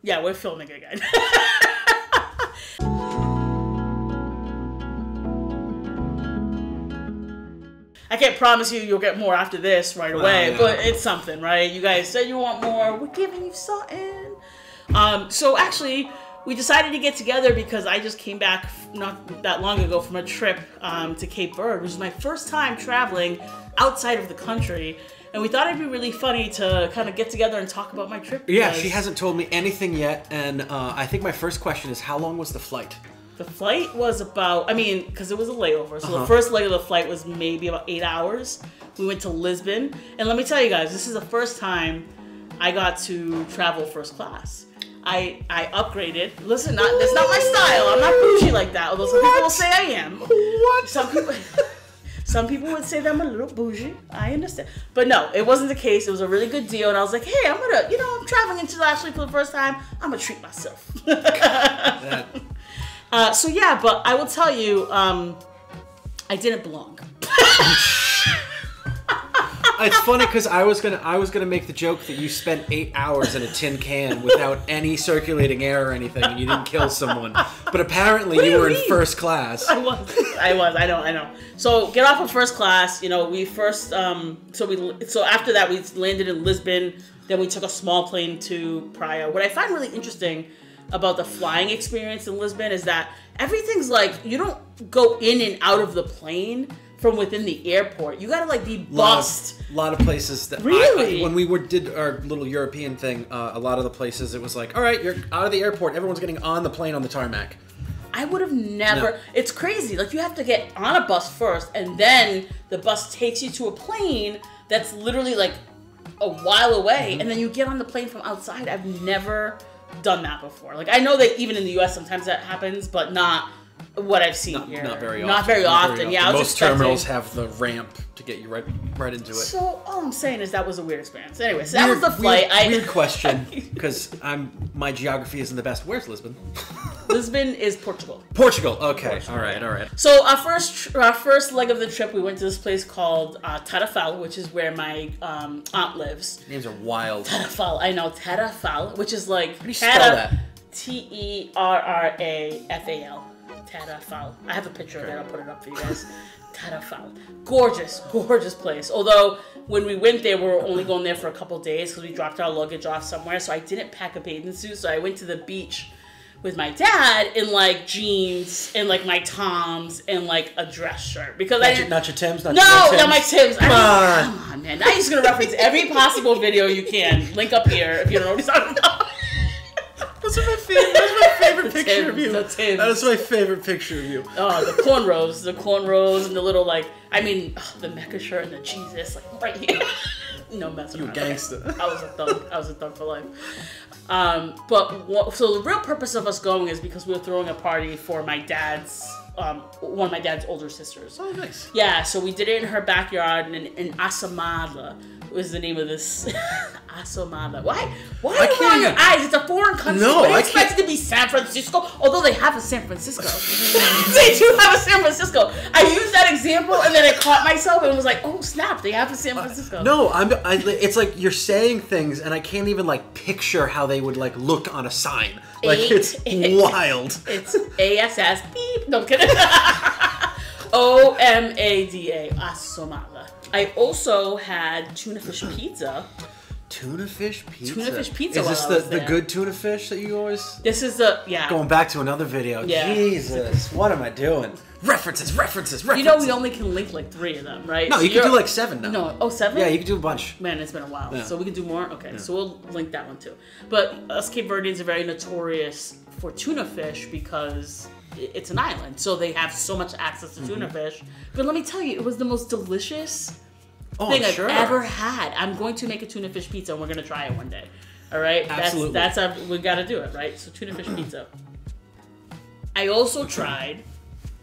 Yeah, we're filming again. I can't promise you you'll get more after this right away, yeah. But it's something, right? You guys said you want more. We're giving you something. So actually, we decided to get together because I just came back not that long ago from a trip to Cape Verde, which was my first time traveling outside of the country. And we thought it'd be really funny to kind of get together and talk about my trip. Yeah, she hasn't told me anything yet. And I think my first question is, how long was the flight? The flight was about, because it was a layover. So the first leg of the flight was maybe about 8 hours. We went to Lisbon. And let me tell you guys, this is the first time I got to travel first class. I upgraded. Listen, that's not my style. I'm not bougie like that. Although some people will say I am. What? Some people would say that I'm a little bougie. I understand. But no, it wasn't the case. It was a really good deal. And I was like, hey, I'm traveling internationally for the first time. I'm going to treat myself. So yeah, but I will tell you, I didn't belong. It's funny because I was gonna make the joke that you spent 8 hours in a tin can without any circulating air or anything, and you didn't kill someone. But apparently you were in first class. I was. I know. So get off of first class. We first. So after that we landed in Lisbon. Then we took a small plane to Praia. What I find really interesting about the flying experience in Lisbon is that everything's like, you don't go in and out of the plane from within the airport. You gotta be bussed. A lot of places that really? When we did our little European thing, a lot of the places it was like, all right, you're out of the airport. Everyone's getting on the plane on the tarmac. I would have never. No. It's crazy. You have to get on a bus first, and then the bus takes you to a plane that's literally a while away, and then you get on the plane from outside. I've never done that before. I know that even in the U.S. sometimes that happens, but not what I've seen here. Not very often. Not very often. Yeah, most terminals have the ramp to get you right into it. So all I'm saying is that was a weird experience. Anyway, so that was the flight. Weird question, because my geography isn't the best. Where's Lisbon? Lisbon is Portugal. Portugal. Okay. All right. So our first leg of the trip, we went to this place called Tarrafal, which is where my aunt lives. Names are wild. Tarrafal. I know. Tarrafal, which is like... How do you spell that? Terrafal. Tarrafal. I have a picture of it. I'll put it up for you guys. Tarrafal. Gorgeous place. Although when we went there, we were only going there for a couple days because we dropped our luggage off somewhere. So I didn't pack a bathing suit. So I went to the beach with my dad in jeans and my Toms and a dress shirt because not your Tims. Not my Tims. Come on, man. Now you're just gonna reference every possible video you can. Link up here if you don't know what he's talking about. That's my favorite picture of you. That is my favorite picture of you. Oh, the cornrows and the little the Mecca shirt and the Jesus right here. No messing around. You a gangster. I was a thug for life. So the real purpose of us going is because we were throwing a party for my dad's one of my dad's older sisters. Oh, nice. Yeah, so we did it in her backyard in Asomada. Was the name of this Asomada. Why are you rolling your eyes? It's a foreign country. No, I expect it to be San Francisco, although they have a San Francisco. They do have a San Francisco. I used that example and then I caught myself and was like, oh snap, they have a San Francisco. No, it's like you're saying things and I can't even picture how they would look on a sign. It's wild. It's ASS beep. No, I'm kidding. OMADA, Asomada. I also had tuna fish pizza. Tuna fish pizza? Tuna fish pizza. Is this the good tuna fish that you always... This is Going back to another video. Yeah. Jesus, what am I doing? References. We only can link 3 of them, right? No, you can do 7 now. No, 7? Yeah, you can do a bunch. Man, it's been a while. Yeah. So we can do more? Okay, so we'll link that one too. But us Cape Verdeans are very notorious for tuna fish because it's an island. So they have so much access to tuna fish. But let me tell you, it was the most delicious thing I've ever had. I'm going to make a tuna fish pizza and we're going to try it one day. All right? Absolutely. We got to do it, right? So tuna fish pizza. I also tried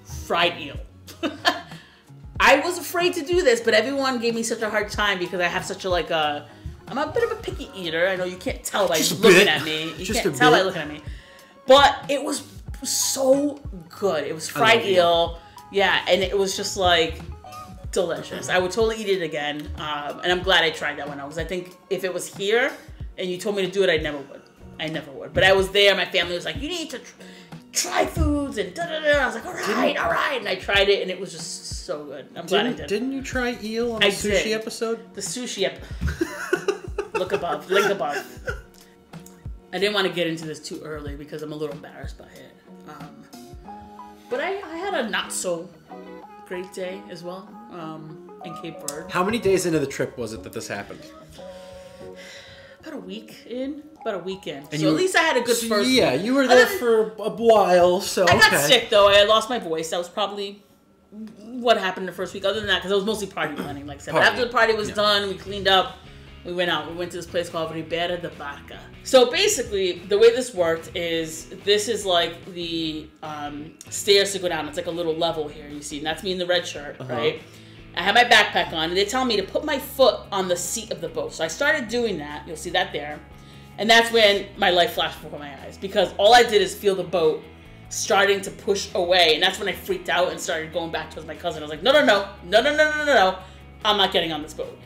fried eel. I was afraid to do this, but everyone gave me such a hard time because I have such I'm a bit of a picky eater. I know you can't tell by looking at me. You can't tell by looking at me. But it was so good. It was fried eel. Yeah, and it was just delicious. I would totally eat it again. And I'm glad I tried that one out because I think if it was here and you told me to do it, I never would. I never would. But I was there. My family was like, you need to try foods and da-da-da. I was like, all right. And I tried it, and it was just so good. I'm glad I did. Didn't you try eel on the sushi episode? The sushi Look above. Link above. I didn't want to get into this too early because I'm a little embarrassed by it. But I had a not so great day as well in Cape Verde. How many days into the trip was it that this happened? About a week in. And so at least I had a good first week. Yeah, you were there for a while, so I got sick, though. I lost my voice. That was probably what happened the first week. Other than that, because it was mostly party planning, like I said. But after the party was done, we cleaned up. We went out. We went to this place called Ribera de Barca. So basically, the way this worked is this is like the stairs to go down. It's like a little level here, you see. And that's me in the red shirt, right? I had my backpack on, and they tell me to put my foot on the seat of the boat. So I started doing that. You'll see that there. And that's when my life flashed before my eyes. Because all I did is feel the boat starting to push away. And that's when I freaked out and started going back towards my cousin. I was like, no. I'm not getting on this boat.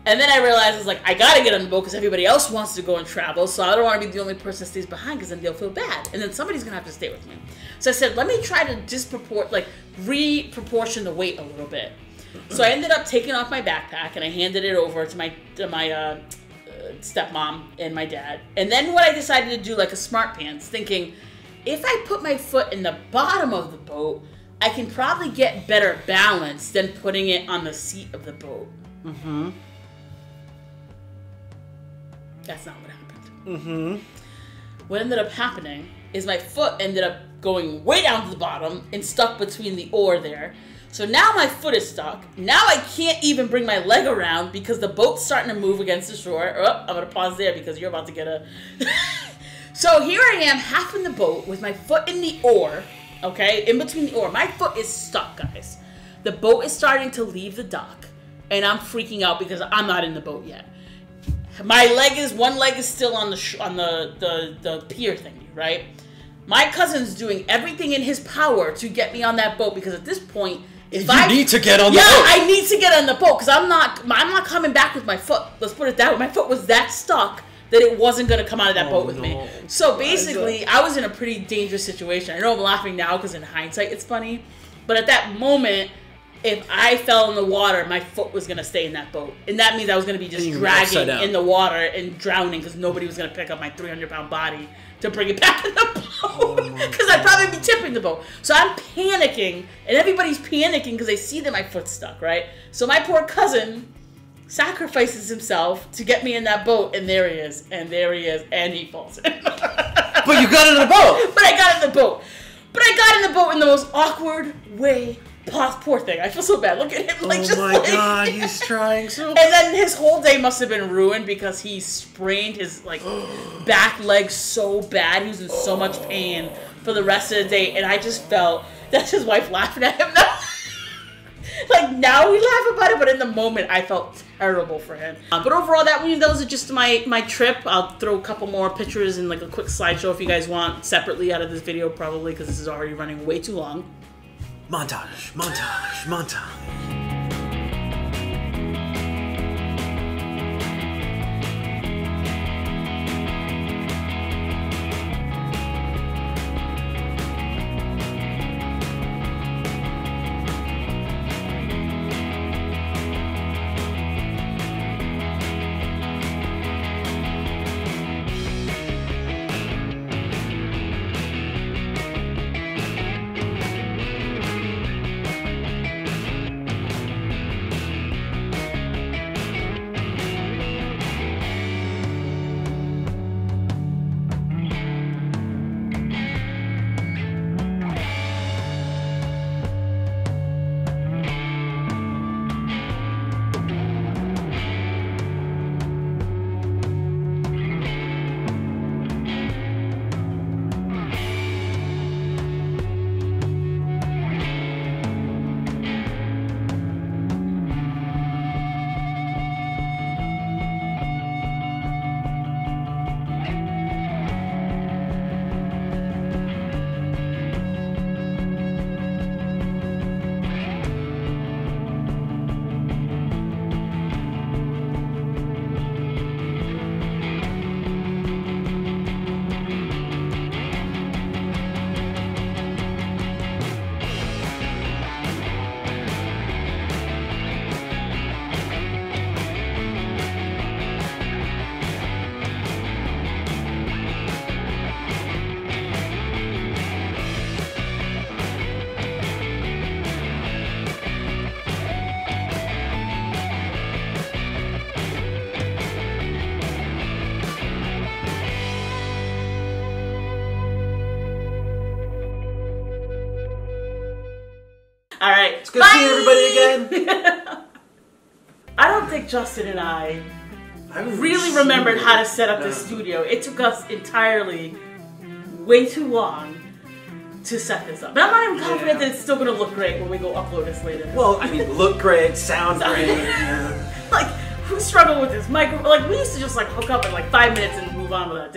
And then I realized, I was like, I gotta get on the boat because everybody else wants to go and travel. So I don't want to be the only person that stays behind because then they'll feel bad. And then somebody's gonna have to stay with me. So I said, let me try to re-proportion the weight a little bit. So I ended up taking off my backpack and I handed it over to my stepmom and my dad. And then what I decided to do, like a smart pants, thinking, if I put my foot in the bottom of the boat, I can probably get better balance than putting it on the seat of the boat. Mm-hmm. That's not what happened. Mm-hmm. What ended up happening is my foot ended up going way down to the bottom and stuck between the oar there. So now my foot is stuck. Now I can't even bring my leg around because the boat's starting to move against the shore. Oh, I'm going to pause there because you're about to get a... So here I am, half in the boat with my foot in the oar, okay? In between the oar. My foot is stuck, guys. The boat is starting to leave the dock, and I'm freaking out because I'm not in the boat yet. One leg is still on the pier thingy, right? My cousin's doing everything in his power to get me on that boat because at this point... You need to get on the boat. Yeah, I need to get on the boat because I'm not coming back with my foot. Let's put it that way. My foot was that stuck that it wasn't going to come out of that boat with me. So basically, I was in a pretty dangerous situation. I know I'm laughing now because in hindsight it's funny. But at that moment, if I fell in the water, my foot was going to stay in that boat. And that means I was going to be just dragging in the water and drowning because nobody was going to pick up my 300-pound body to bring it back in the boat because I'd probably be tipping the boat. So I'm panicking, and everybody's panicking because they see that my foot's stuck, right? So my poor cousin sacrifices himself to get me in that boat, and there he is, and he falls in. But you got in the boat! But I got in the boat. In the most awkward way. Poor thing. I feel so bad. Look at him. God, he's trying so hard. And then his whole day must have been ruined because he sprained his back leg so bad. He was in so much pain for the rest of the day. And I just felt, that's his wife laughing at him now. Now we laugh about it, but in the moment I felt terrible for him. But overall, those are just my trip. I'll throw a couple more pictures and a quick slideshow if you guys want separately out of this video, probably because this is already running way too long. Montage. All right. It's good seeing everybody again. I don't think Justin and I really remembered how to set up this studio. It took us entirely way too long to set this up. But I'm not even confident that it's still going to look great when we go upload this later. Well, I mean, look great, sound great. Like, who struggled with this micro? Like, we used to just like hook up in like 5 minutes and move on with that day.